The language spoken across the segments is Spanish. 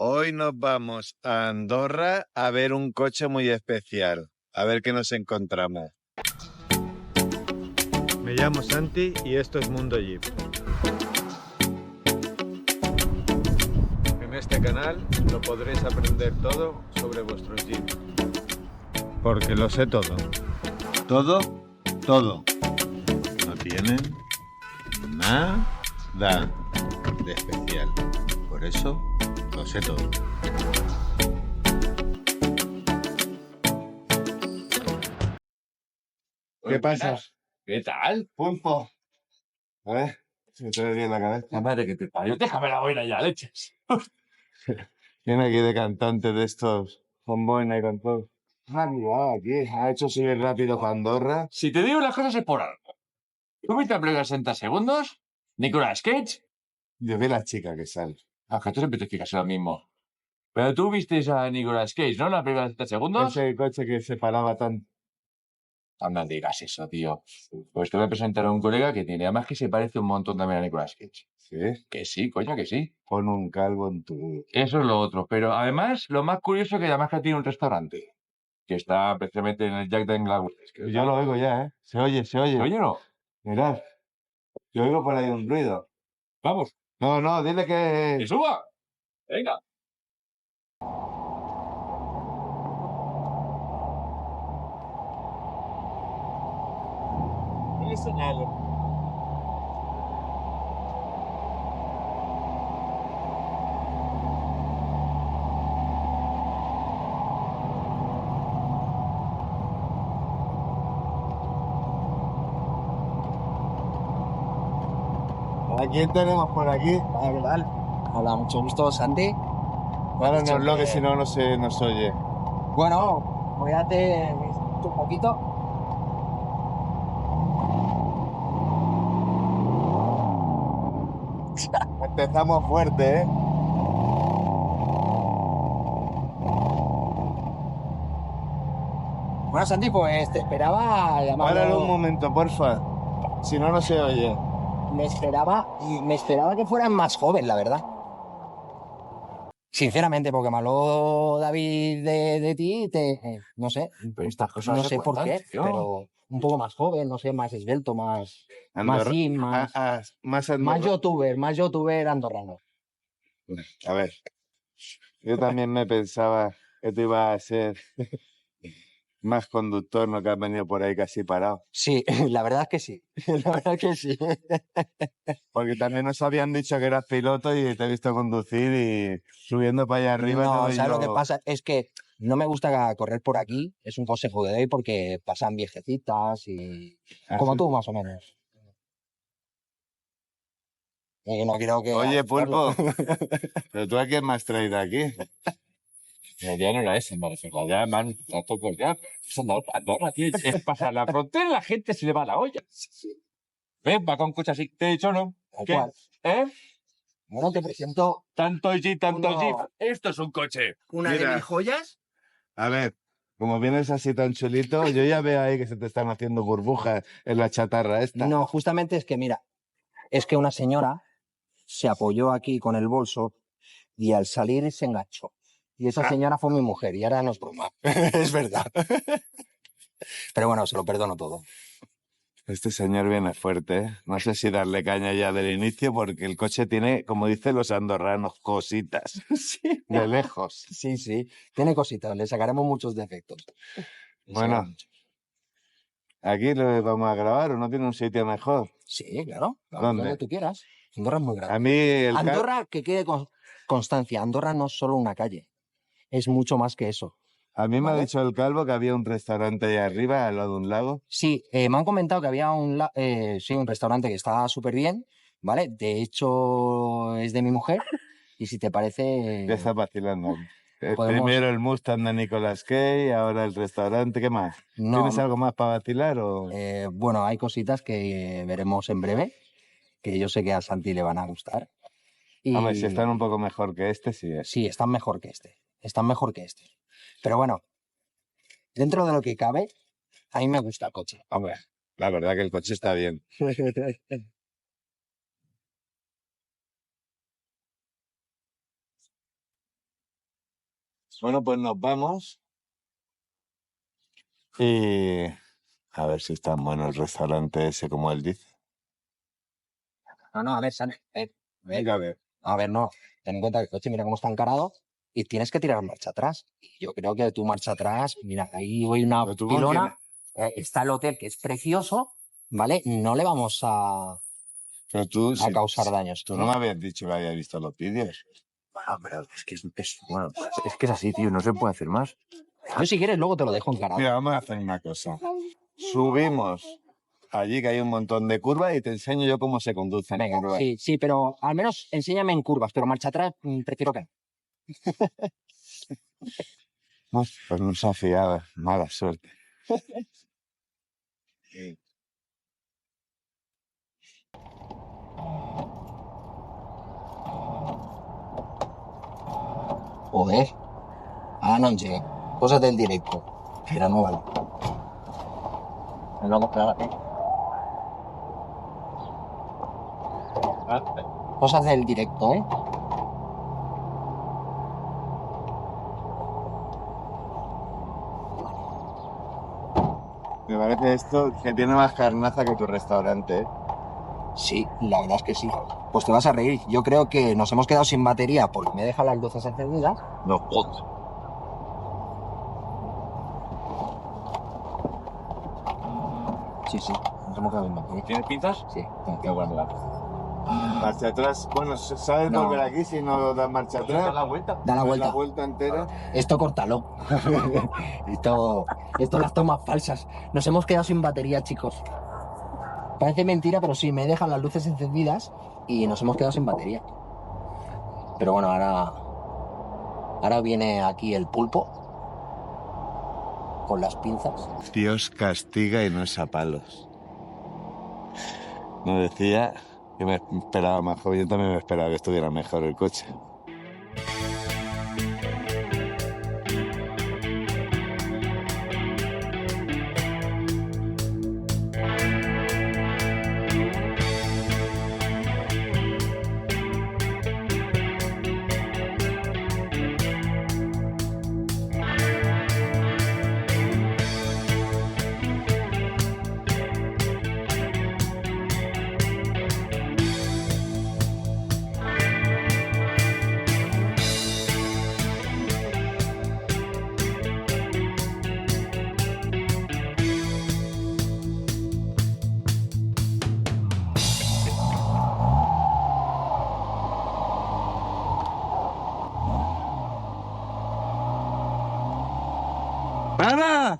Hoy nos vamos a Andorra a ver un coche muy especial. A ver qué nos encontramos. Me llamo Santi y esto es Mundo Jeep. En este canal lo podréis aprender todo sobre vuestros Jeep. Porque lo sé todo. Todo, todo. No tienen nada de especial. Por eso lo sé todo. ¿Qué pasa? ¿Qué tal? Pulpo. A ver, si te ve bien la cabeza. La madre que te parió. Déjame la boina ya, leches. Viene aquí de cantante de estos, con boina y con todo. Ah, mira, aquí. Ha hecho subir rápido para Andorra. Si te digo las cosas es por algo. ¿Tú viste la película de 60 segundos? ¿Nicolas Cage? Yo vi la chica que sale. Ah, que tú siempre te fijas en lo mismo. Pero tú viste a Nicolas Cage, ¿no? La película de 60 segundos. Ese coche que se paraba tan... No digas eso, tío. Pues te voy a presentar a un colega que tiene, además que se parece un montón también a Nicolas Cage. ¿Sí? Que sí, coño, que sí. Pon un calvo en tu... Eso es lo otro. Pero además, lo más curioso es que además que tiene un restaurante. Que está precisamente en el Jack Daniels. Yo lo oigo ya, ¿eh? Se oye, se oye. Oye, no. Mirad. Yo oigo por ahí un ruido. Vamos. No, dile ¡Que que... suba! Venga. Señalo. ¿A quién tenemos por aquí? Hola, ¿qué tal? Hola, mucho gusto, Santi. Páranoslo que si no, no se nos oye. Bueno, voy a hacer un poquito. Empezamos fuerte, ¿eh? Bueno, Santi, pues te esperaba llamarlo... Páralo un momento, porfa. Si no, no se oye. Me esperaba que fueras más joven, la verdad. Sinceramente, porque me habló David de ti, no sé, Pero estas cosas no se sé por cuentan, qué, tío. pero un poco más joven, no sé, más esbelto, más Andorra- gym, más más youtuber andorrano. A ver, yo también me pensaba que tú ibas a ser más conductor, no que has venido por ahí casi parado. Sí, la verdad es que sí, la verdad es que sí. Porque también nos habían dicho que eras piloto y te he visto conducir y subiendo para allá arriba. No, te ¿sabes doy lo que yo- pasa? Es que no me gusta correr por aquí, es un consejo que doy porque pasan viejecitas y... como sí. tú, más o menos. Y no quiero que... Oye, Pulpo, ¿pero tú a quién me has traído aquí? Ya no era ese, me refiero. Ya, man, a todos ya. Eso no, Andorra, tío. Es pasar la frontera y la gente se le va la olla. ¿Ves? Va con coches así. ¿Te he dicho no? Tal ¿Qué? cual. ¿Eh? Bueno, te presento Tanto Jeep, tanto Uno- Jeep. Esto es un coche. una Mira. de mis joyas. A ver, como vienes así tan chulito, yo ya veo ahí que se te están haciendo burbujas en la chatarra esta. No, justamente es que, mira, es que una señora se apoyó aquí con el bolso y al salir se enganchó. Y esa señora fue mi mujer y ahora no es broma. Es verdad. Pero bueno, se lo perdono todo. Este señor viene fuerte, ¿eh? No sé si darle caña ya del inicio porque el coche tiene, como dicen los andorranos, cositas. Sí. De lejos. Sí, sí. Tiene cositas, le sacaremos muchos defectos. Le Bueno. sacaremos muchos. ¿Aquí lo vamos a grabar o no tiene un sitio mejor? Sí, claro. ¿Dónde? Donde tú quieras. Andorra es muy grande. A mí el Andorra, que quede constancia, Andorra no es solo una calle. Es mucho más que eso. A mí me ha ¿Vale? dicho el calvo que había un restaurante ahí arriba, al lado de un lago. Sí, me han comentado que había un restaurante que estaba súper bien, ¿vale? De hecho, es de mi mujer. Y si te parece... Ya está vacilando. Podemos- Primero el Mustang de Nicolas Cage, ahora el restaurante. ¿Qué más? No, ¿Tienes algo más para vacilar o...? bueno, hay cositas que veremos en breve, que yo sé que a Santi le van a gustar. Y Hombre, si están un poco mejor que este, sí es. sí, están mejor que este. Están mejor que este. Pero bueno, dentro de lo que cabe, a mí me gusta el coche. Hombre, la verdad que el coche está bien. Bueno, pues nos vamos. Y a ver si es tan bueno el restaurante ese como él dice. No, a ver, sale. A ver. Venga, a ver. A ver, no. Ten en cuenta que el coche, mira cómo está encarado y tienes que tirar marcha atrás. Y yo creo que tu marcha atrás, mira, ahí voy una ¿Pero tú con pilona. Está el hotel, que es precioso, ¿vale? No le vamos a Pero tú, causar daños. tú no me habías dicho que había visto los vídeos. Ah, pero es que bueno, es que es así, tío, no se puede hacer más. Yo si quieres luego te lo dejo encarado. Mira, vamos a hacer una cosa. Subimos allí que hay un montón de curvas y te enseño yo cómo se conduce. Venga, sí, pero al menos enséñame en curvas, pero marcha atrás prefiero que no. Pues no se ha fiado, mala suerte. Joder, ahora no llegué. Cosas del directo. Pero no vale. Me lo vamos a aquí. Cosas del directo, ¿eh? Me parece esto que tiene más carnaza que tu restaurante, ¿eh? Sí, la verdad es que sí. Pues te vas a reír. Yo creo que nos hemos quedado sin batería porque me dejan las luces encendidas. No jodas. Sí, nos hemos quedado sin batería. ¿Tienes pinzas? Sí. Qué bueno. Marcha atrás. Bueno, ¿sabes No. volver aquí si no das marcha Da atrás? la vuelta. Da la Das vuelta. La vuelta entera. Esto córtalo. esto las tomas falsas. Nos hemos quedado sin batería, chicos. Parece mentira, pero sí, me dejan las luces encendidas y nos hemos quedado sin batería. Pero bueno, ahora viene aquí el pulpo con las pinzas. Dios castiga y no es a palos. No decía que me esperaba más joven. Yo también me esperaba que estuviera mejor el coche. ¡Para!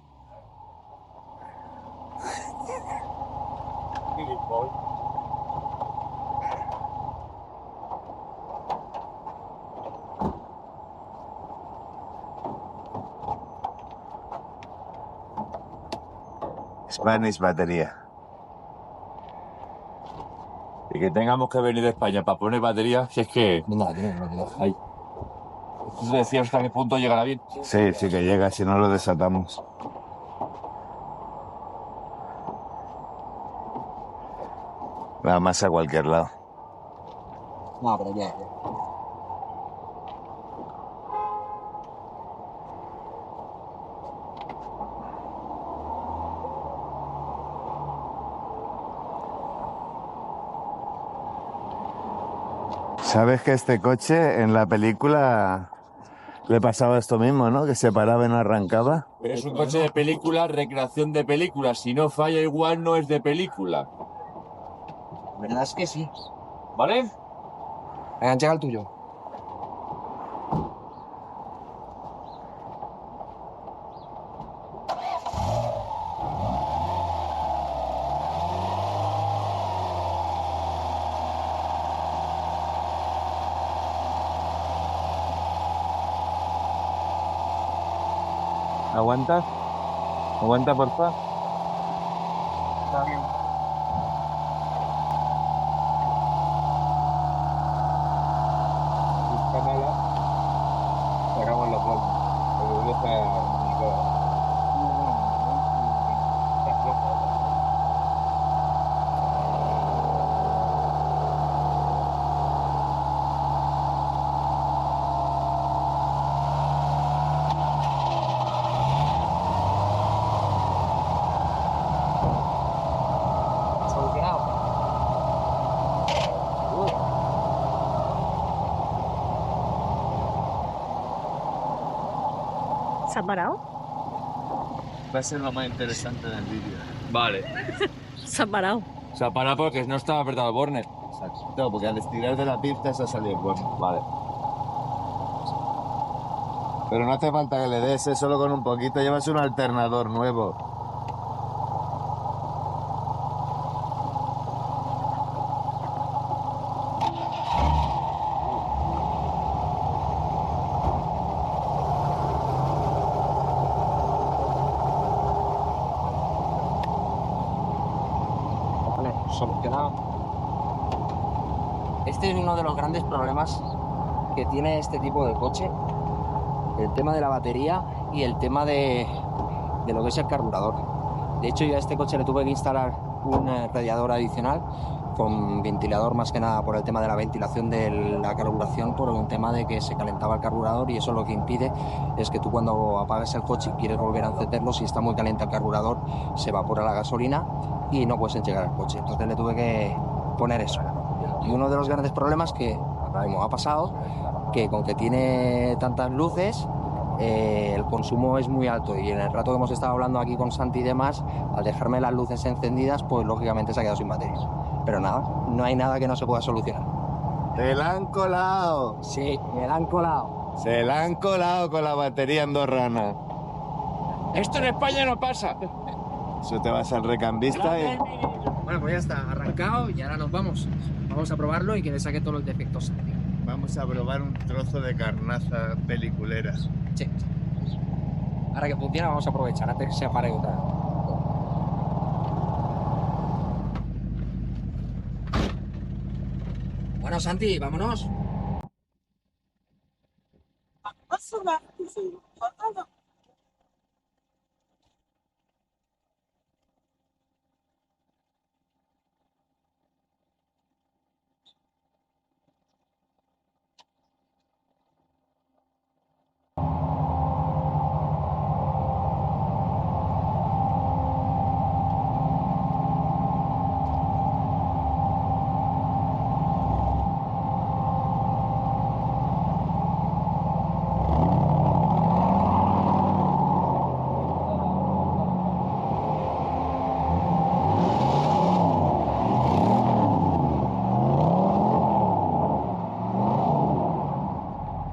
Spanish batería. Y que tengamos que venir de España para poner batería, si es que... ¿Dónde la tienes? Ahí. ¿Tú decías hasta qué punto llegará bien? Sí, sí que llega, si no lo desatamos. Va más a cualquier lado. No, pero ya. ¿Sabes que este coche en la película le pasaba esto mismo, ¿no? Que se paraba y no arrancaba. Pero es un coche de película, recreación de película. Si no falla igual, no es de película. La verdad es que sí. ¿Vale? Venga, llega el tuyo. ¿Aguantas? ¿Aguanta, por favor? Está bien. Sacamos la foto. ¿Se ha parado? Va a ser lo más interesante del vídeo. Vale. Se ha parado. Se ha parado porque no estaba apretado el borne. Exacto, porque al estirar de la pista se ha salido bueno. Vale. Pero no hace falta que le des, solo con un poquito. Llevas un alternador nuevo. Vale, solucionado. Este es uno de los grandes problemas que tiene este tipo de coche. El tema de la batería y el tema de lo que es el carburador. De hecho, yo a este coche le tuve que instalar un radiador adicional con ventilador, más que nada por el tema de la ventilación de la carburación, por un tema de que se calentaba el carburador, y eso lo que impide es que tú, cuando apagas el coche y quieres volver a encenderlo, si está muy caliente el carburador, se evapora la gasolina y no puedes enchegar el coche. Entonces le tuve que poner eso. Y uno de los grandes problemas que ahora mismo ha pasado, que con que tiene tantas luces, el consumo es muy alto, y en el rato que hemos estado hablando aquí con Santi y demás, al dejarme las luces encendidas, pues lógicamente se ha quedado sin batería. Pero nada, no hay nada que no se pueda solucionar. ¡Te la han colado! Sí, me la han colado. Se la han colado con la batería andorrana. Esto en España no pasa. Eso te vas al recambista y... Bueno, pues ya está, arrancado, y ahora nos vamos. Vamos a probarlo y que le saque todos los defectos. Vamos a probar un trozo de carnaza peliculera. Sí. Ahora que funciona, vamos a aprovechar antes que se apare otra vez. Bueno, Santi, vámonos.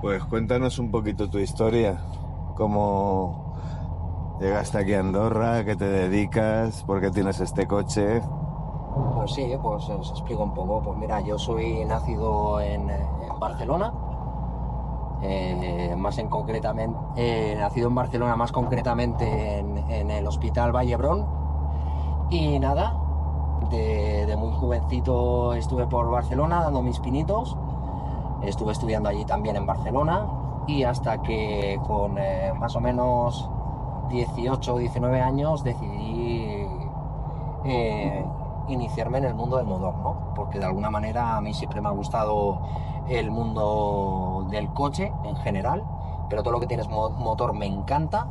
Pues cuéntanos un poquito tu historia. ¿Cómo llegaste aquí a Andorra? ¿Qué te dedicas? ¿Por qué tienes este coche? Pues sí, pues os explico un poco. Pues mira, yo soy nacido en Barcelona. Nacido en Barcelona, más concretamente en el Hospital Vall d'Hebron. Y nada, de muy jovencito estuve por Barcelona dando mis pinitos. Estuve estudiando allí también en Barcelona, y hasta que con más o menos 18 o 19 años decidí iniciarme en el mundo del motor, ¿no? Porque de alguna manera a mí siempre me ha gustado el mundo del coche en general, pero todo lo que tienes motor me encanta,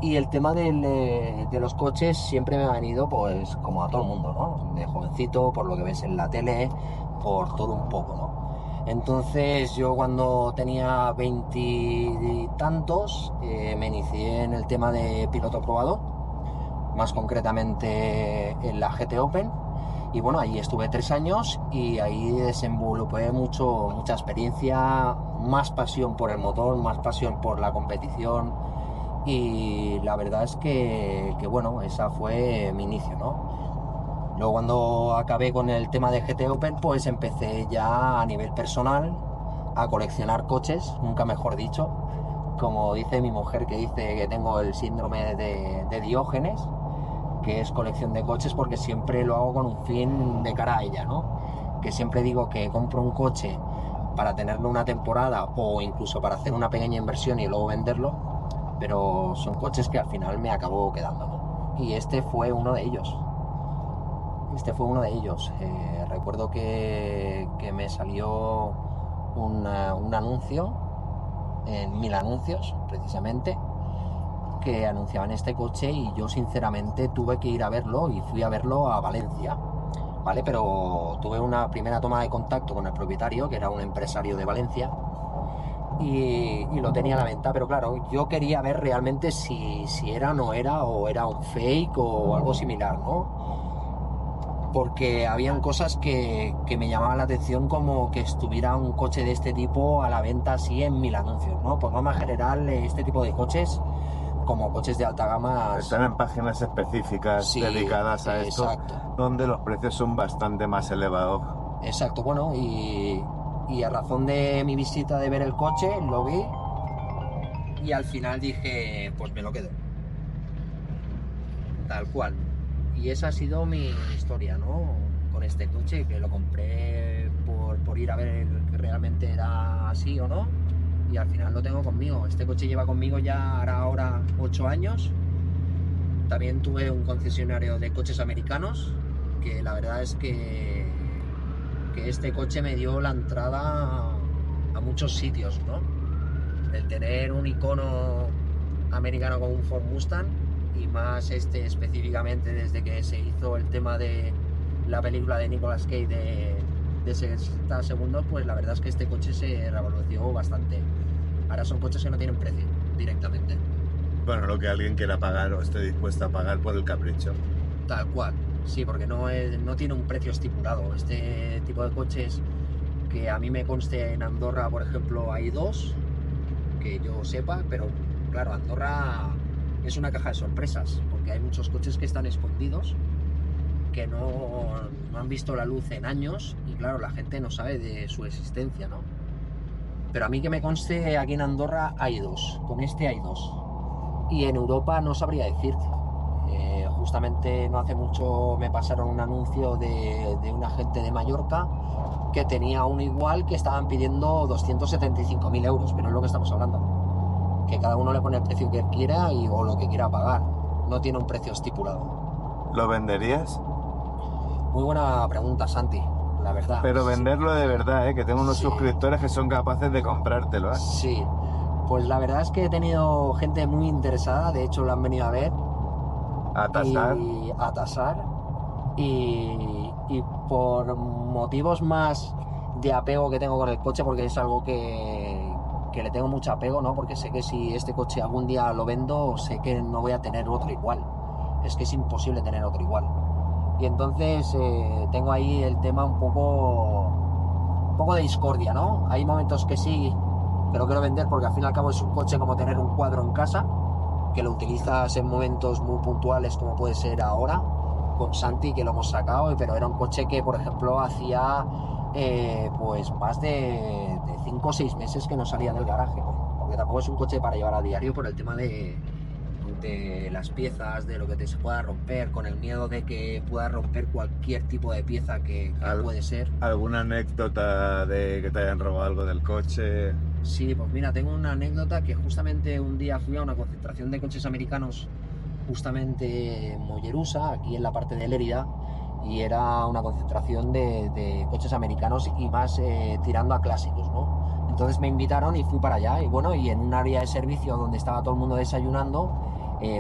y el tema de los coches siempre me ha venido, pues como a todo el mundo, ¿no? De jovencito, por lo que ves en la tele, por todo un poco, ¿no? Entonces yo, cuando tenía 20 y tantos, me inicié en el tema de piloto probador, más concretamente en la GT Open, y bueno, ahí estuve 3 años y ahí desenvolupé mucha experiencia, más pasión por el motor, más pasión por la competición, y la verdad es que bueno, esa fue mi inicio, ¿no? Luego, cuando acabé con el tema de GT Open, pues empecé ya a nivel personal a coleccionar coches, nunca mejor dicho. Como dice mi mujer, que dice que tengo el síndrome de Diógenes, que es colección de coches, porque siempre lo hago con un fin de cara a ella, ¿no? Que siempre digo que compro un coche para tenerlo una temporada, o incluso para hacer una pequeña inversión y luego venderlo, pero son coches que al final me acabo quedando, ¿no? Y este fue uno de ellos. Recuerdo que me salió un anuncio en Mil Anuncios, precisamente, que anunciaban este coche, y yo sinceramente tuve que ir a verlo, y fui a verlo a Valencia, ¿vale? Pero tuve una primera toma de contacto con el propietario, que era un empresario de Valencia, y lo tenía a la venta, pero claro, yo quería ver realmente si era o no era, o era un fake o algo similar, ¿no? Porque habían cosas que me llamaban la atención, como que estuviera un coche de este tipo a la venta así en 1000 anuncios, ¿no? Por norma general, este tipo de coches, como coches de alta gama... Están en páginas específicas Sí, dedicadas a esto, exacto. donde los precios son bastante más elevados. Exacto, bueno, y a razón de mi visita de ver el coche, lo vi y al final dije, pues me lo quedo. Tal cual. Y esa ha sido mi historia, ¿no? Con este coche, que lo compré por ir a ver que realmente era así o no. Y al final lo tengo conmigo. Este coche lleva conmigo ya hará ahora 8 años. También tuve un concesionario de coches americanos, que la verdad es que este coche me dio la entrada a muchos sitios, ¿no? El tener un icono americano como un Ford Mustang, y más este específicamente desde que se hizo el tema de la película de Nicolas Cage de 60 segundos, pues la verdad es que este coche se revolucionó bastante. Ahora son coches que no tienen precio directamente. Bueno, lo que alguien quiera pagar o esté dispuesto a pagar por el capricho. Tal cual, sí, porque no tiene un precio estipulado. Este tipo de coches, que a mí me conste, en Andorra, por ejemplo, hay 2, que yo sepa, pero claro, Andorra es una caja de sorpresas, porque hay muchos coches que están escondidos, que no han visto la luz en años, y claro, la gente no sabe de su existencia, ¿no? Pero a mí que me conste, aquí en Andorra hay 2, con este hay 2. Y en Europa no sabría decirte. Justamente no hace mucho me pasaron un anuncio de un agente de Mallorca que tenía uno igual, que estaban pidiendo 275.000 euros, pero es lo que estamos hablando. Que cada uno le pone el precio que quiera o lo que quiera pagar. No tiene un precio estipulado. ¿Lo venderías? Muy buena pregunta, Santi, la verdad. Pero venderlo de verdad, ¿eh? Que tengo unos Sí. suscriptores que son capaces de comprártelo, ¿eh? Sí, pues la verdad es que he tenido gente muy interesada, de hecho lo han venido a ver. A tasar. Y a tasar, y por motivos más de apego que tengo con el coche, porque es algo que le tengo mucho apego, ¿no? Porque sé que si este coche algún día lo vendo, sé que no voy a tener otro igual. Es que es imposible tener otro igual. Y entonces tengo ahí el tema un poco de discordia, ¿no? Hay momentos que sí, que lo quiero vender, porque al fin y al cabo es un coche como tener un cuadro en casa, que lo utilizas en momentos muy puntuales, como puede ser ahora con Santi, que lo hemos sacado, pero era un coche que, por ejemplo, hacía pues más de 5 o 6 meses que no salía del garaje, ¿no? Porque tampoco es un coche para llevar a diario, por el tema de las piezas, de lo que se pueda romper, con el miedo de que pueda romper cualquier tipo de pieza que puede ser. ¿Alguna anécdota de que te hayan robado algo del coche? Sí, pues mira, tengo una anécdota, que justamente un día fui a una concentración de coches americanos, justamente en Mollerusa, aquí en la parte de Lérida, y era una concentración de coches americanos, y más tirando a clásicos, ¿no? Entonces me invitaron y fui para allá, y bueno, y en un área de servicio donde estaba todo el mundo desayunando,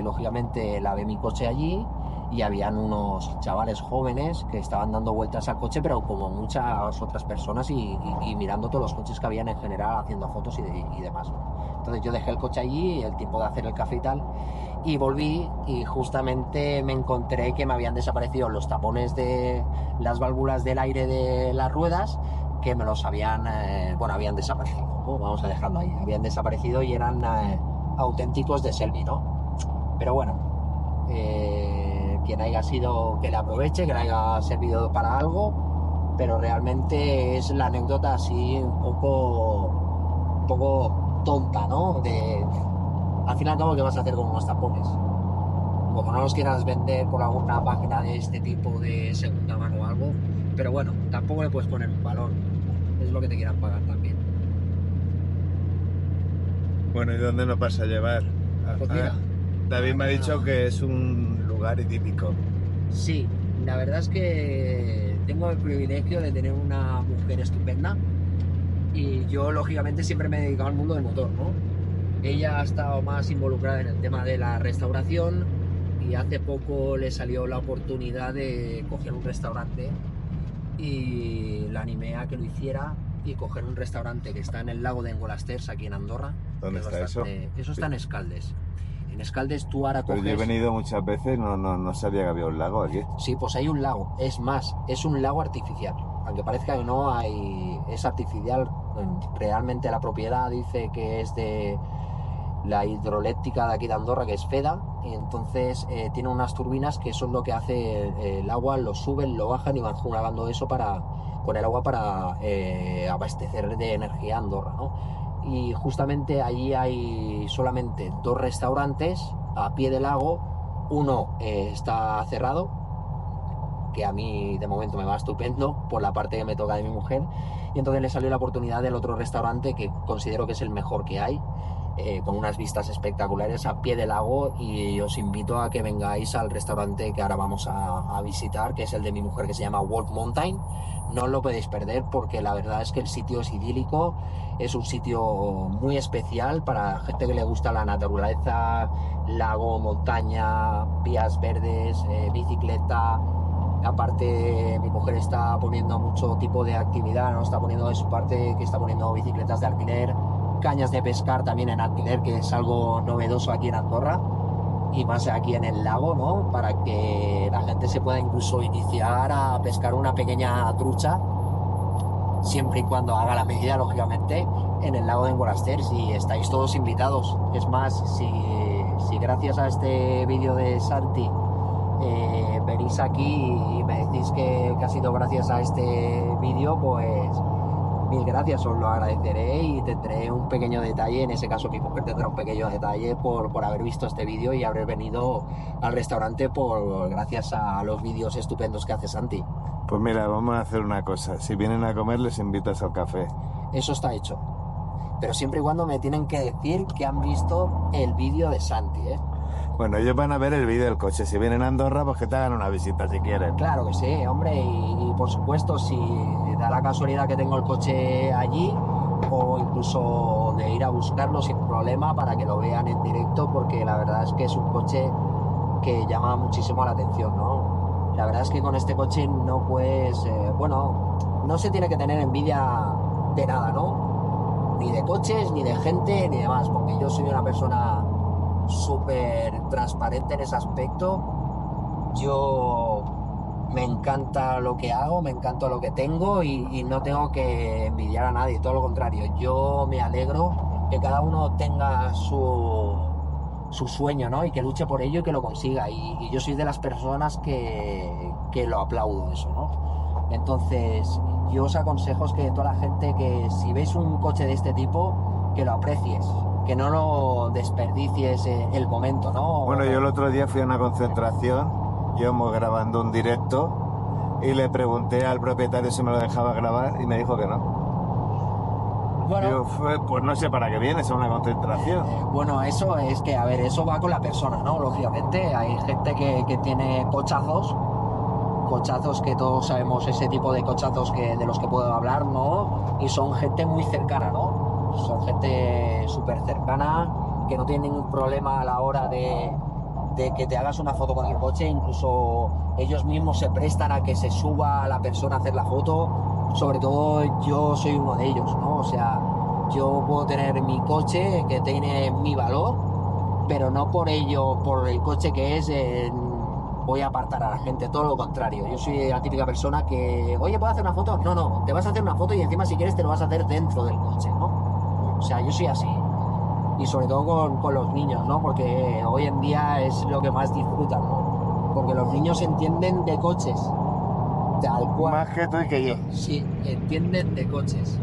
lógicamente lavé mi coche allí, y habían unos chavales jóvenes que estaban dando vueltas al coche, pero como muchas otras personas, y mirando todos los coches que habían en general, haciendo fotos y demás. Entonces yo dejé el coche allí, el tiempo de hacer el café y tal, y volví, y justamente me encontré que me habían desaparecido los tapones de las válvulas del aire de las ruedas, que me los habían desaparecido, ¿no? Vamos a dejarlo ahí, habían desaparecido, y eran auténticos de Selvi, ¿no? Pero bueno, quien haya sido, que le aproveche, que le haya servido para algo, pero realmente es la anécdota así un poco tonta, ¿no? Al final, ¿cómo que vas a hacer con unos tapones? Como no los quieras vender por alguna página de este tipo de segunda mano o algo, pero bueno, tampoco le puedes poner un valor, es lo que te quieran pagar también. Bueno, ¿y dónde nos vas a llevar? Pues mira, David me ha dicho que es un lugar típico. sí, la verdad es que tengo el privilegio de tener una mujer estupenda, y yo lógicamente siempre me he dedicado al mundo del motor, ¿no? Ella ha estado más involucrada en el tema de la restauración, y hace poco le salió la oportunidad de coger un restaurante, y la animé a que lo hiciera, y coger un restaurante que está en el lago de Engolasters, aquí en Andorra. ¿Dónde que es está eso? Eso está en Escaldes. En Escaldes tú ahora Pero coges... yo he venido muchas veces, no sabía que había un lago aquí. Sí, pues hay un lago. Es más, es un lago artificial. Aunque parezca que no, es artificial. Realmente la propiedad dice que es de la hidroeléctrica de aquí de Andorra, que es FEDA, y entonces tiene unas turbinas que eso es lo que hace el agua, lo suben, lo bajan y van jugando eso con el agua para abastecer de energía a Andorra, ¿no? Y justamente allí hay solamente 2 restaurantes a pie del lago. Uno está cerrado, que a mí de momento me va estupendo por la parte que me toca de mi mujer, y entonces le salió la oportunidad del otro restaurante que considero que es el mejor que hay, con unas vistas espectaculares a pie del lago, y os invito a que vengáis al restaurante que ahora vamos a visitar, que es el de mi mujer, que se llama Wolf Mountain. No os lo podéis perder porque la verdad es que el sitio es idílico, es un sitio muy especial para gente que le gusta la naturaleza, lago, montaña, vías verdes, bicicleta. Aparte, mi mujer está poniendo mucho tipo de actividad, ¿no? Está poniendo de su parte, que está poniendo bicicletas de alquiler, cañas de pescar también en alquiler, que es algo novedoso aquí en Andorra, y más aquí en el lago, ¿no? Para que la gente se pueda incluso iniciar a pescar una pequeña trucha, siempre y cuando haga la medida, lógicamente, en el lago de Engolasters, y estáis todos invitados. Es más, si gracias a este vídeo de Santi venís aquí y me decís que ha sido gracias a este vídeo, pues mil gracias, os lo agradeceré y tendré un pequeño detalle. En ese caso mi mujer tendrá un pequeño detalle por haber visto este vídeo y haber venido al restaurante gracias a los vídeos estupendos que hace Santi. Pues mira, vamos a hacer una cosa. Si vienen a comer, les invitas al café. Eso está hecho. Pero siempre y cuando me tienen que decir que han visto el vídeo de Santi, ¿eh? Bueno, ellos van a ver el vídeo del coche. Si vienen a Andorra, pues que te hagan una visita si quieren. Claro que sí, hombre, y por supuesto, si da la casualidad que tengo el coche allí, o incluso de ir a buscarlo sin problema para que lo vean en directo, porque la verdad es que es un coche que llama muchísimo la atención, ¿no? La verdad es que con este coche no puedes, no se tiene que tener envidia de nada, ¿no? Ni de coches, ni de gente, ni demás, porque yo soy una persona súper transparente en ese aspecto. Yo me encanta lo que hago, me encanta lo que tengo y no tengo que envidiar a nadie, todo lo contrario. Yo me alegro que cada uno tenga su sueño, ¿no? Y que luche por ello y que lo consiga. Y yo soy de las personas que lo aplaudo eso, ¿no? Entonces, yo os aconsejo que toda la gente, que si veis un coche de este tipo, que lo aprecies, que no lo desperdicies el momento, ¿no? Bueno, yo el otro día fui a una concentración, íbamos grabando un directo y le pregunté al propietario si me lo dejaba grabar y me dijo que no. Bueno, Pues no sé para qué viene, es una concentración. Bueno, eso es que, a ver, eso va con la persona, ¿no? Lógicamente, hay gente que tiene cochazos que todos sabemos ese tipo de cochazos de los que puedo hablar, ¿no? Y son gente muy cercana, ¿no? Son gente súper cercana, que no tiene ningún problema a la hora de que te hagas una foto con el coche. Incluso ellos mismos se prestan a que se suba a la persona a hacer la foto. Sobre todo yo soy uno de ellos, ¿no? O sea, yo puedo tener mi coche que tiene mi valor, pero no por ello, por el coche que es, voy a apartar a la gente, todo lo contrario. Yo soy la típica persona que, oye, ¿puedo hacer una foto? No, te vas a hacer una foto y encima si quieres te lo vas a hacer dentro del coche, ¿no? O sea, yo soy así. Y sobre todo con los niños, ¿no? Porque hoy en día es lo que más disfrutan, ¿no? Porque los niños entienden de coches, tal cual. Más que tú y que yo. Sí, entienden de coches.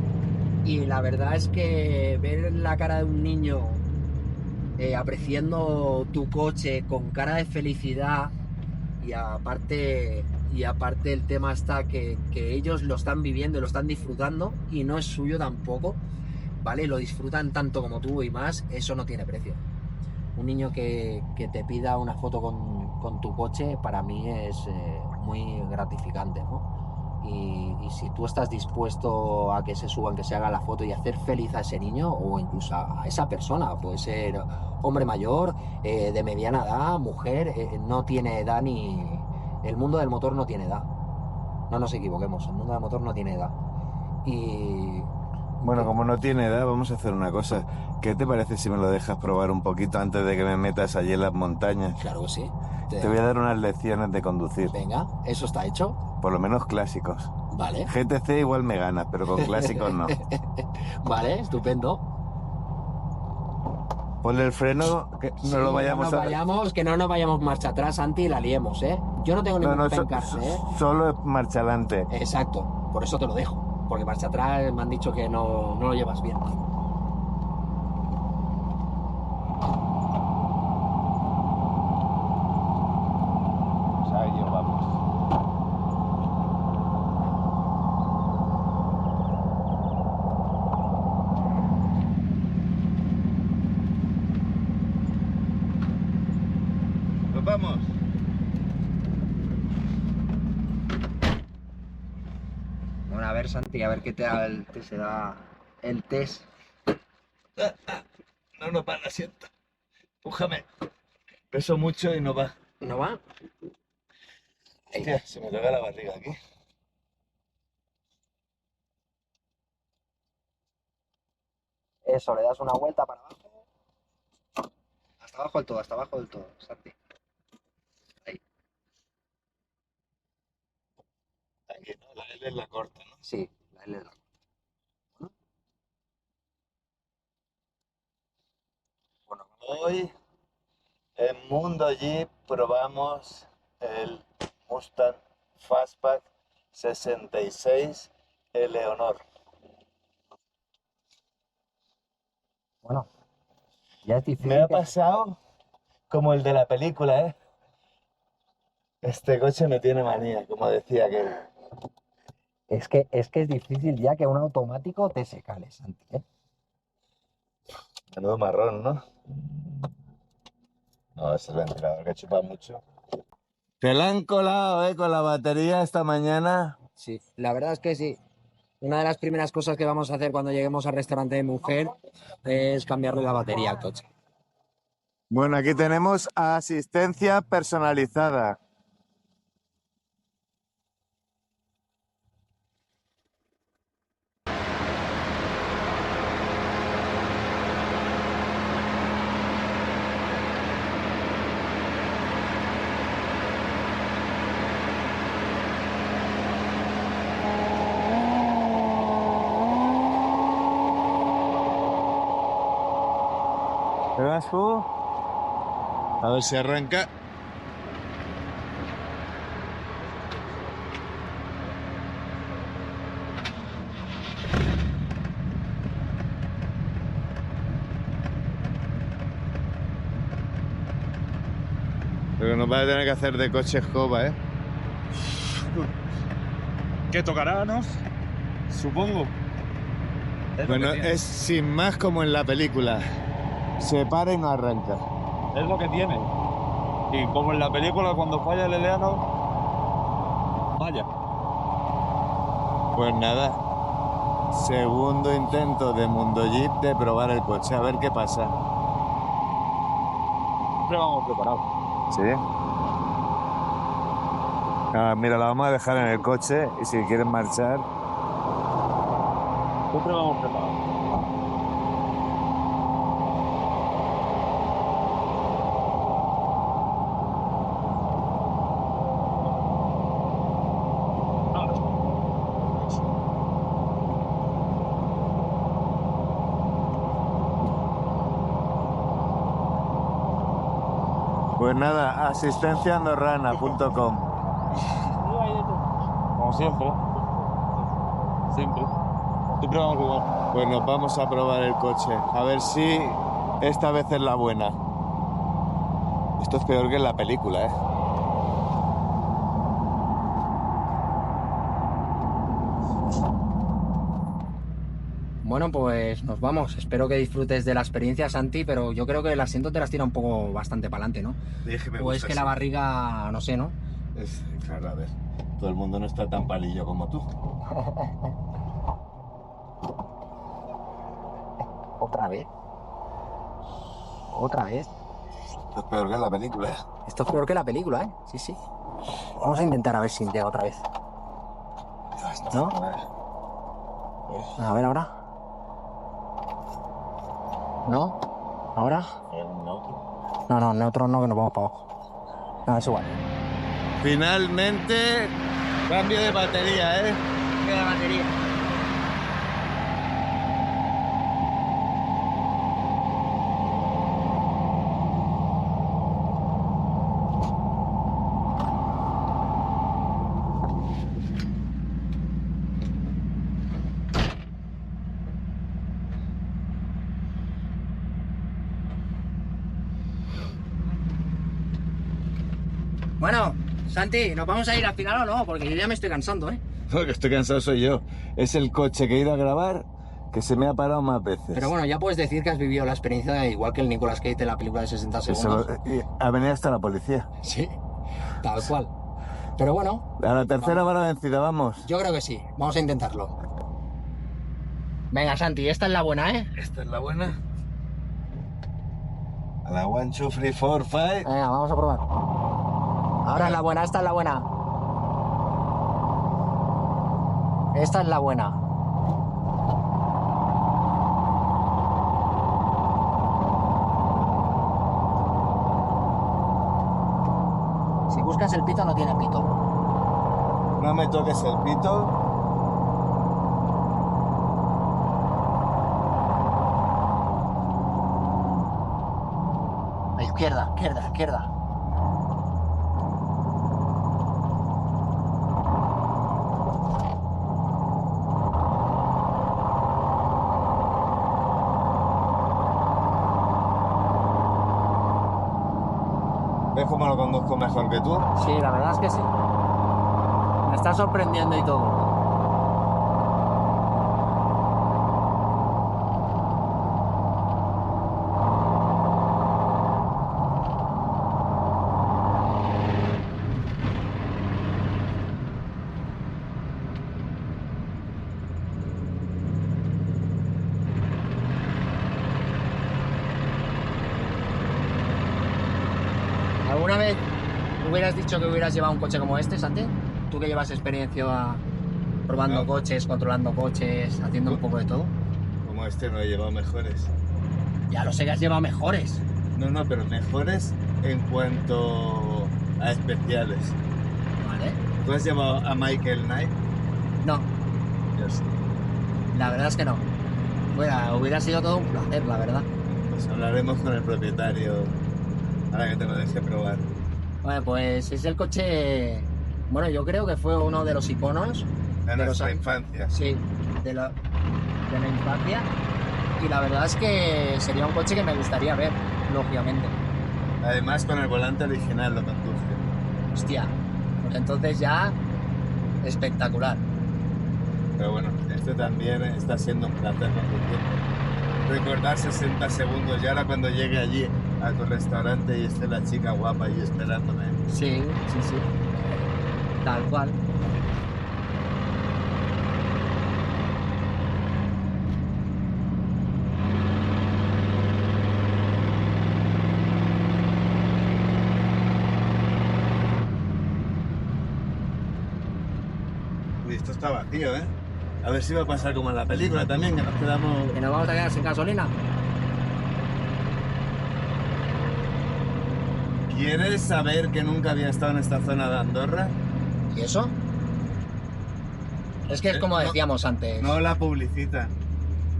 Y la verdad es que ver la cara de un niño apreciando tu coche con cara de felicidad, y aparte el tema está que ellos lo están viviendo y lo están disfrutando y no es suyo tampoco, ¿vale? Lo disfrutan tanto como tú y más, eso no tiene precio. Un niño que te pida una foto con tu coche, para mí es muy gratificante, ¿no? Y si tú estás dispuesto a que se suban, que se haga la foto y hacer feliz a ese niño o incluso a esa persona, puede ser hombre mayor, de mediana edad, mujer, no tiene edad ni... El mundo del motor no tiene edad. No nos equivoquemos, el mundo del motor no tiene edad. y... Bueno, como no tiene edad, vamos a hacer una cosa. ¿Qué te parece si me lo dejas probar un poquito antes de que me metas allí en las montañas? Claro que sí. Te voy a dar unas lecciones de conducir, Venga, eso está hecho. por lo menos clásicos. Vale. GTC igual me gana, pero con clásicos no. Vale, estupendo. Ponle el freno, que Sí, no lo vayamos que no nos vayamos marcha atrás, Santi, y la liemos, ¿eh? Yo no tengo ningún pencarse, ¿eh? Solo es marcha adelante. Exacto, por eso te lo dejo. Porque marcha atrás me han dicho que no lo llevas bien. Pues a ello vamos. Pues vamos. Bueno, a ver, Santi, a ver qué tal te se da el test. No nos va el asiento. Pújame. Peso mucho y no va. ¿No va? Hostia, se me toca la barriga aquí. Eso, le das una vuelta para abajo. Hasta abajo del todo, Santi. Ahí. Aquí, ¿no? La L es la corta, ¿no? Sí, la L es la... Bueno, Hoy en Mundo Jeep probamos el Mustang Fastback 66 Eleonor. bueno, ya es difícil. Me ha pasado como el de la película, ¿eh? Este coche me tiene manía, como decía aquel. Es que es difícil ya que un automático te se cale, Santi, ¿eh? Menudo marrón, ¿no? No, es el ventilador que chupa mucho. Te la han colado, con la batería esta mañana. Sí, la verdad es que sí. Una de las primeras cosas que vamos a hacer cuando lleguemos al restaurante de mujer es cambiarle la batería al coche. Bueno, aquí tenemos asistencia personalizada. ¿Te das fuego? A ver si arranca. Pero nos va a tener que hacer de coche escoba, ¿eh? ¿Qué tocará, no? Supongo. Bueno, es sin más como en la película. Se para y no arranca. Es lo que tiene. Y como en la película, cuando falla el Eleano, falla. Pues nada. Segundo intento de Mundo Jeep de probar el coche. A ver qué pasa. Siempre vamos preparados. ¿Sí? Ah, mira, la vamos a dejar en el coche y si quieren marchar... Siempre vamos preparados. Pues nada, asistenciaandorrana.com. Como siempre. Siempre. Siempre vamos igual. Pues nos vamos a probar el coche. A ver si esta vez es la buena. Esto es peor que en la película, ¿eh? Bueno, pues nos vamos. Espero que disfrutes de la experiencia, Santi, pero yo creo que el asiento te las tira un poco bastante para adelante, ¿no? O es que la barriga, no sé, ¿no? Claro, a ver. Todo el mundo no está tan palillo como tú. Otra vez. Otra vez. Esto es peor que en la película, ¿eh? Esto es peor que la película, ¿eh? Sí, sí. Vamos a intentar a ver si llega otra vez. ¿No? A ver. A ver, ahora. ¿No? ¿Ahora? No, neutro no, que nos vamos para abajo. No, es igual. Finalmente, cambio de batería, ¿eh? Cambio de batería. Bueno, Santi, ¿nos vamos a ir al final o no? Porque yo ya me estoy cansando, ¿eh? Lo que estoy cansado soy yo. Es el coche que he ido a grabar que se me ha parado más veces. Pero bueno, ya puedes decir que has vivido la experiencia igual que el Nicolas Cage de la película de 60 segundos. Ha venido hasta la policía. Sí, tal cual. Pero bueno. A la tercera va la vencida, vamos. Yo creo que sí. Vamos a intentarlo. Venga, Santi, esta es la buena, ¿eh? ¿Esta es la buena? A la 1, 2, 3, 4, 5. Venga, vamos a probar. Ahora es la buena, esta es la buena. Esta es la buena. Si buscas el pito, no tiene pito. No me toques el pito. A izquierda, izquierda, izquierda. ¿Ves cómo lo conduzco mejor que tú? Sí, la verdad es que sí. Me está sorprendiendo y todo. ¿Alguna vez hubieras dicho que hubieras llevado un coche como este, Santi? Tú que llevas experiencia probando coches, controlando coches, haciendo un poco de todo. Como este no he llevado mejores. Ya lo sé que has llevado mejores. No, pero mejores en cuanto a especiales. Vale. ¿Tú has llevado a Michael Knight? No, Yo sí. la verdad es que no. Bueno, hubiera sido todo un placer, la verdad. Pues hablaremos con el propietario ahora que te lo deje probar. Bueno, pues es el coche... Bueno, yo creo que fue uno de los iconos De los nuestra años- infancia. Sí, de la infancia. Y la verdad es que sería un coche que me gustaría ver, lógicamente. Además con el volante original lo conduje. Hostia, pues entonces ya espectacular. Pero bueno, este también está siendo un placer conducir. Recordar 60 segundos y ahora cuando llegue allí a tu restaurante y esté la chica guapa allí esperándome. Sí, sí, sí. Tal cual. Uy, esto está vacío, ¿eh? A ver si va a pasar como en la película también, que nos quedamos... ¿Que nos vamos a quedar sin gasolina? ¿Quieres saber que nunca había estado en esta zona de Andorra? ¿Y eso? Es que es como No, decíamos antes. No la publicitan.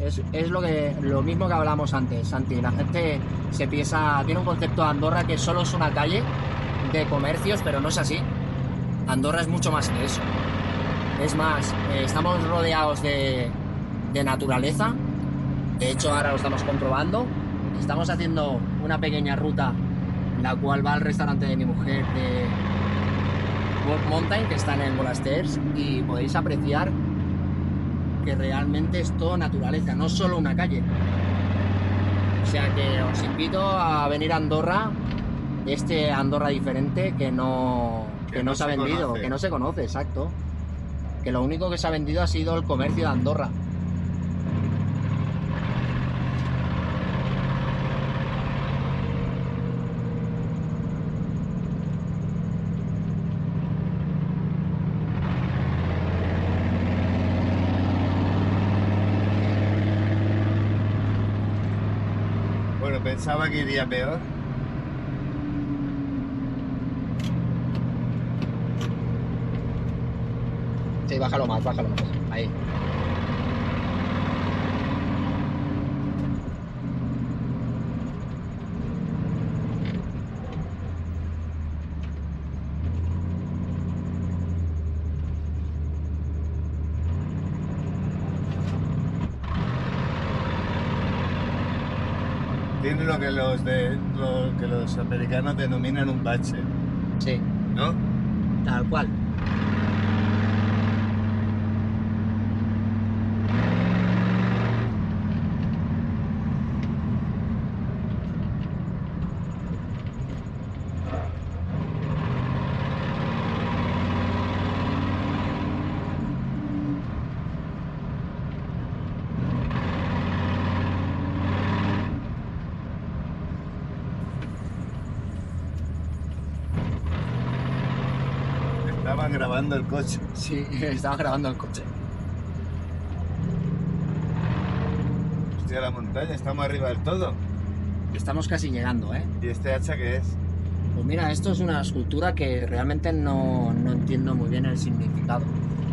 Es lo mismo que hablamos antes, Santi. La gente se piensa, tiene un concepto de Andorra que solo es una calle de comercios, pero no es así. Andorra es mucho más que eso. Es más, estamos rodeados de naturaleza. De hecho, ahora lo estamos comprobando. Estamos haciendo una pequeña ruta, la cual va al restaurante de mi mujer de Wolf Mountain, que está en el Monasters, y podéis apreciar que realmente es todo naturaleza, no solo una calle. O sea que os invito a venir a Andorra, este Andorra diferente que no se ha vendido, conoce. que no se conoce, exacto. Que lo único que se ha vendido ha sido el comercio de Andorra. Bueno, pensaba que iría peor. Sí, bájalo más, bájalo más. Ahí. Tiene lo que los americanos denominan un bache, Sí, ¿no? tal cual. Estaban grabando el coche. Sí, estaba grabando el coche. Hostia, la montaña, estamos arriba del todo. Estamos casi llegando, ¿eh? ¿Y este hacha qué es? Pues mira, esto es una escultura que realmente no entiendo muy bien el significado.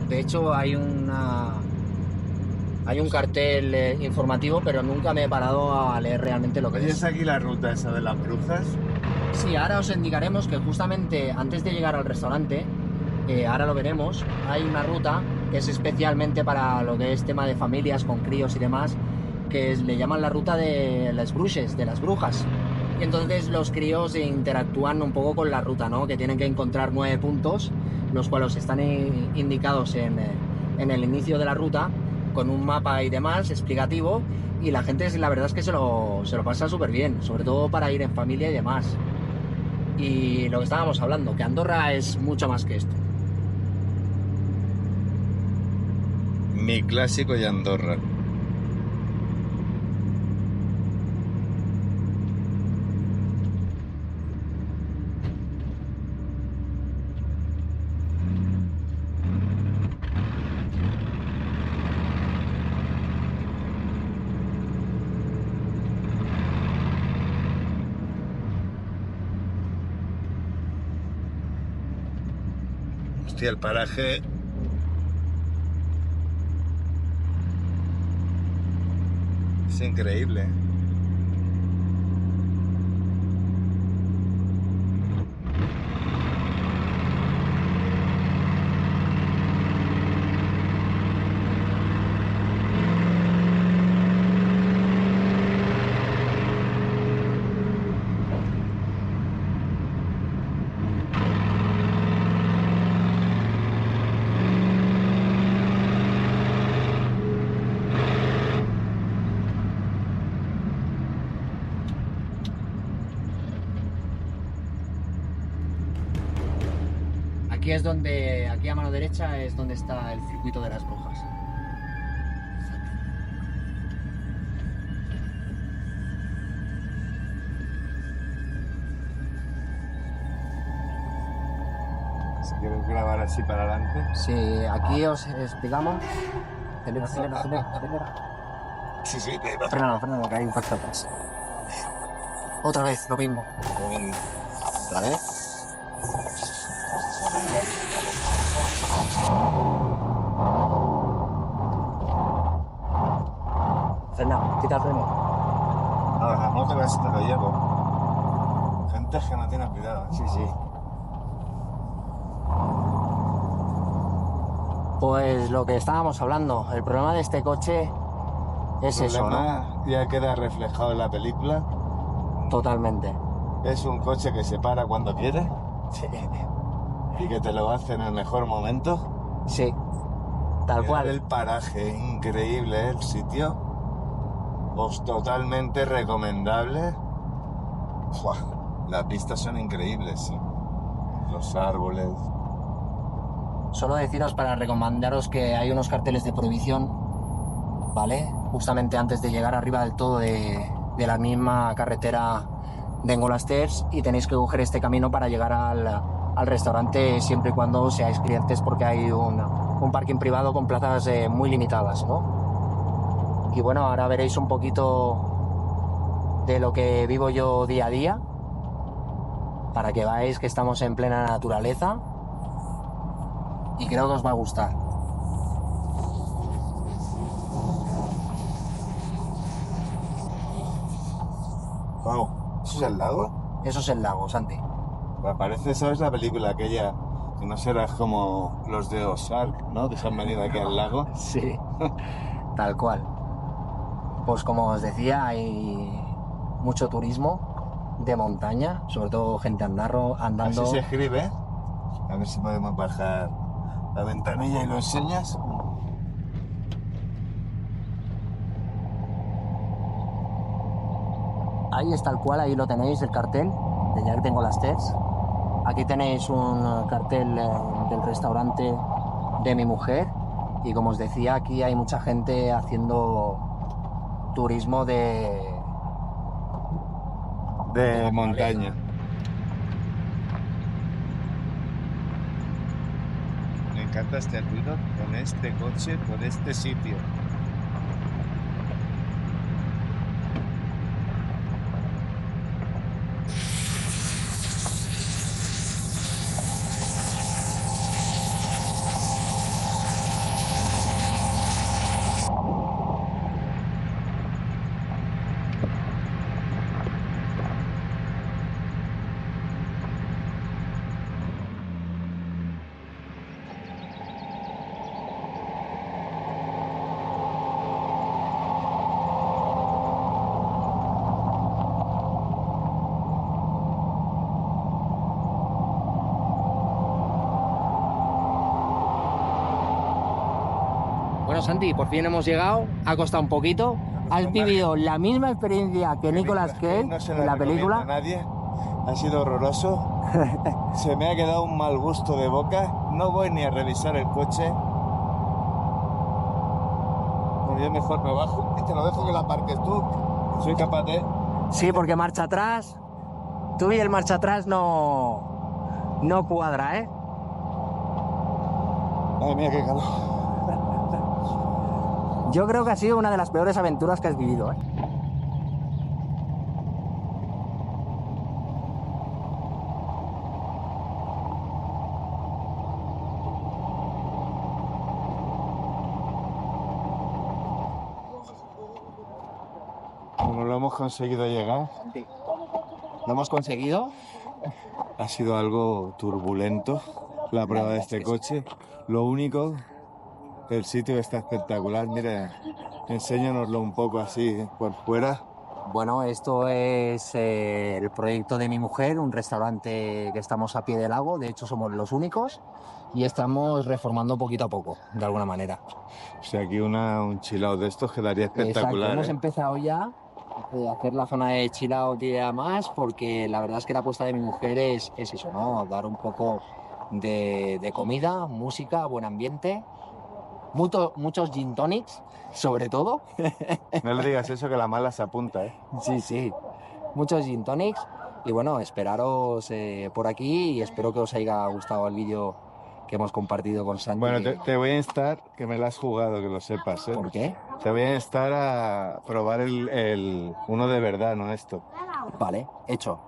De hecho, hay un cartel informativo, pero nunca me he parado a leer realmente lo que Oye, es. ¿es aquí la ruta esa de las brujas? Sí, ahora os indicaremos que justamente antes de llegar al restaurante, ahora lo veremos, hay una ruta que es especialmente para lo que es tema de familias con críos y demás, que le llaman la ruta de las bruches, de las brujas. Y entonces los críos interactúan un poco con la ruta, ¿no? Que tienen que encontrar 9 puntos, los cuales están indicados en el inicio de la ruta, con un mapa y demás explicativo, y la gente la verdad es que se lo pasa súper bien, sobre todo para ir en familia y demás. Y lo que estábamos hablando, que Andorra es mucho más que esto. Mi clásico y Andorra. Hostia, el paraje. Es increíble. Aquí a mano derecha es donde está el circuito de las brujas. Si quieres grabar así para adelante. Sí, aquí os explicamos. Acelera. Sí, sí, Frena, que hay un paso atrás. Otra vez, lo mismo. ¿Otra vez? Frena, quita el freno. Ahora, la moto casi te lo llevo. Gente que no tiene cuidado. Sí. Pues lo que estábamos hablando, el problema de este coche es El eso, ¿no? problema ya queda reflejado en la película. Totalmente. Es un coche que se para cuando quiere Sí. y que te lo hace en el mejor momento. Sí. Tal Mirad cual. el paraje, increíble el sitio. Pues totalmente recomendable. Buah, las vistas son increíbles, sí. Los árboles. Solo deciros para recomendaros que hay unos carteles de prohibición, ¿vale? Justamente antes de llegar arriba del todo de la misma carretera de Engolasters, y tenéis que coger este camino para llegar al restaurante siempre y cuando seáis clientes, porque hay un parking privado con plazas muy limitadas, ¿no? Y bueno, ahora veréis un poquito de lo que vivo yo día a día, para que veáis que estamos en plena naturaleza y creo que os va a gustar. Wow, ¿eso es el lago? Eso es el lago, Santi. Me parece, ¿sabes la película aquella? Que no serás como los de Ozark, ¿no? Que se han venido aquí al lago. Sí, tal cual. Pues como os decía, hay mucho turismo de montaña, sobre todo gente andando. Así se escribe. A ver si podemos bajar la ventanilla y lo enseñas. Ahí es tal cual, ahí lo tenéis, el cartel, de ya que tengo las TEDs. Aquí tenéis un cartel del restaurante de mi mujer y como os decía, aquí hay mucha gente haciendo turismo de montaña. Me encanta este ruido con este coche, con este sitio. Bueno, Santi, por fin hemos llegado, ha costado un poquito. Has vivido la misma experiencia que Nicolas Cage no se en la recomiendo a película. nadie. Ha sido horroroso. Se me ha quedado un mal gusto de boca. No voy ni a revisar el coche. Yo mejor me bajo y te lo dejo que la aparques tú. Soy capaz de... Sí, porque marcha atrás. Tú y el marcha atrás no cuadra, ¿eh? Madre mía, qué calor. Yo creo que ha sido una de las peores aventuras que has vivido, ¿eh? Como lo hemos conseguido llegar, ¿Lo hemos conseguido? ha sido algo turbulento la prueba de este coche. Lo único, el sitio está espectacular. Mira, enséñanoslo un poco así por fuera. Bueno, esto es el proyecto de mi mujer, un restaurante que estamos a pie del lago, de hecho somos los únicos, y estamos reformando poquito a poco, de alguna manera. O sea, aquí un chill out de estos quedaría espectacular. Exacto, hemos ¿eh? empezado ya a hacer la zona de chill out y demás, porque la verdad es que la apuesta de mi mujer es eso, ¿no? Dar un poco de comida, música, buen ambiente, muchos gin tonics, sobre todo. No le digas eso que la mala se apunta, ¿eh? Sí, sí. Muchos gin tonics. Y bueno, esperaros por aquí y espero que os haya gustado el vídeo que hemos compartido con Santi. Bueno, te voy a instar, que me la has jugado, que lo sepas, ¿eh? ¿Por qué? Te voy a instar a probar uno de verdad, no esto. Vale, hecho.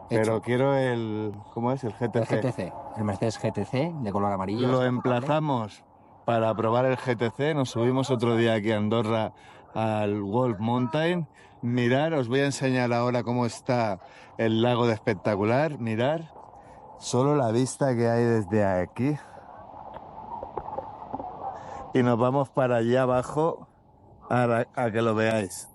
Pero quiero ¿cómo es? El El GTC. GTC, el Mercedes GTC de color amarillo. Lo Está emplazamos para probar el GTC. Nos subimos otro día aquí a Andorra al Wolf Mountain. Mirar, os voy a enseñar ahora cómo está el lago de espectacular. Mirar, solo la vista que hay desde aquí. Y nos vamos para allá abajo a que lo veáis.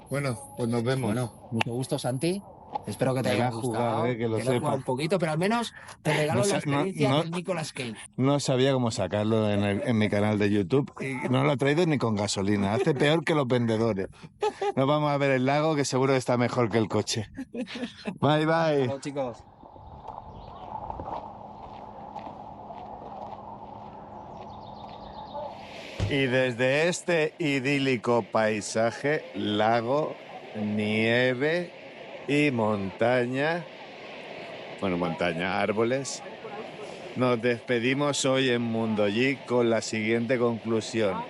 Bueno, pues nos vemos. Bueno, mucho gusto, Santi. Espero que te Me la haya has jugado, gustado. que lo Te lo he jugado sepas. un poquito, pero al menos te regalo No sé, la experiencia no- de Nicolas Cage. No sabía cómo sacarlo en mi canal de YouTube y no lo he traído ni con gasolina. Hace peor que los vendedores. Nos vamos a ver el lago, que seguro está mejor que el coche. Bye, bye. Bueno, chicos. Y desde este idílico paisaje, lago, nieve y montaña, bueno, montaña, árboles, nos despedimos hoy en Mundo Geek con la siguiente conclusión.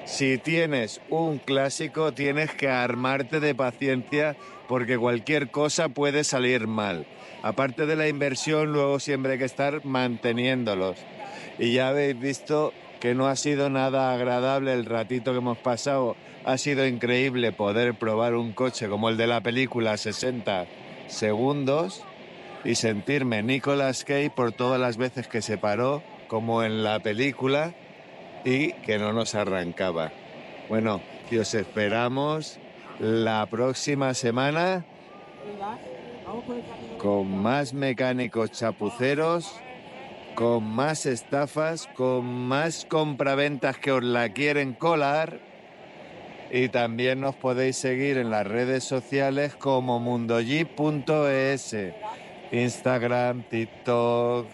Si tienes un clásico, tienes que armarte de paciencia porque cualquier cosa puede salir mal. Aparte de la inversión, luego siempre hay que estar manteniéndolos. Y ya habéis visto que no ha sido nada agradable el ratito que hemos pasado. Ha sido increíble poder probar un coche como el de la película 60 segundos y sentirme Nicolas Cage por todas las veces que se paró, como en la película, y que no nos arrancaba. Bueno, que os esperamos la próxima semana con más mecánicos chapuceros, con más estafas, con más compraventas que os la quieren colar. Y también nos podéis seguir en las redes sociales como mundojeep.es, Instagram, TikTok,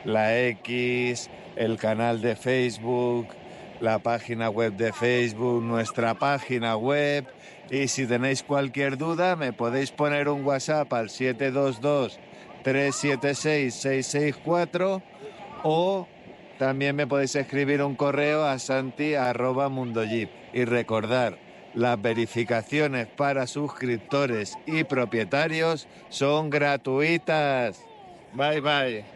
la X, el canal de Facebook, la página web de Facebook, nuestra página web. Y si tenéis cualquier duda, me podéis poner un WhatsApp al 722-376-664 o también me podéis escribir un correo a santi@mundojeep. Y recordar, las verificaciones para suscriptores y propietarios son gratuitas. Bye, bye.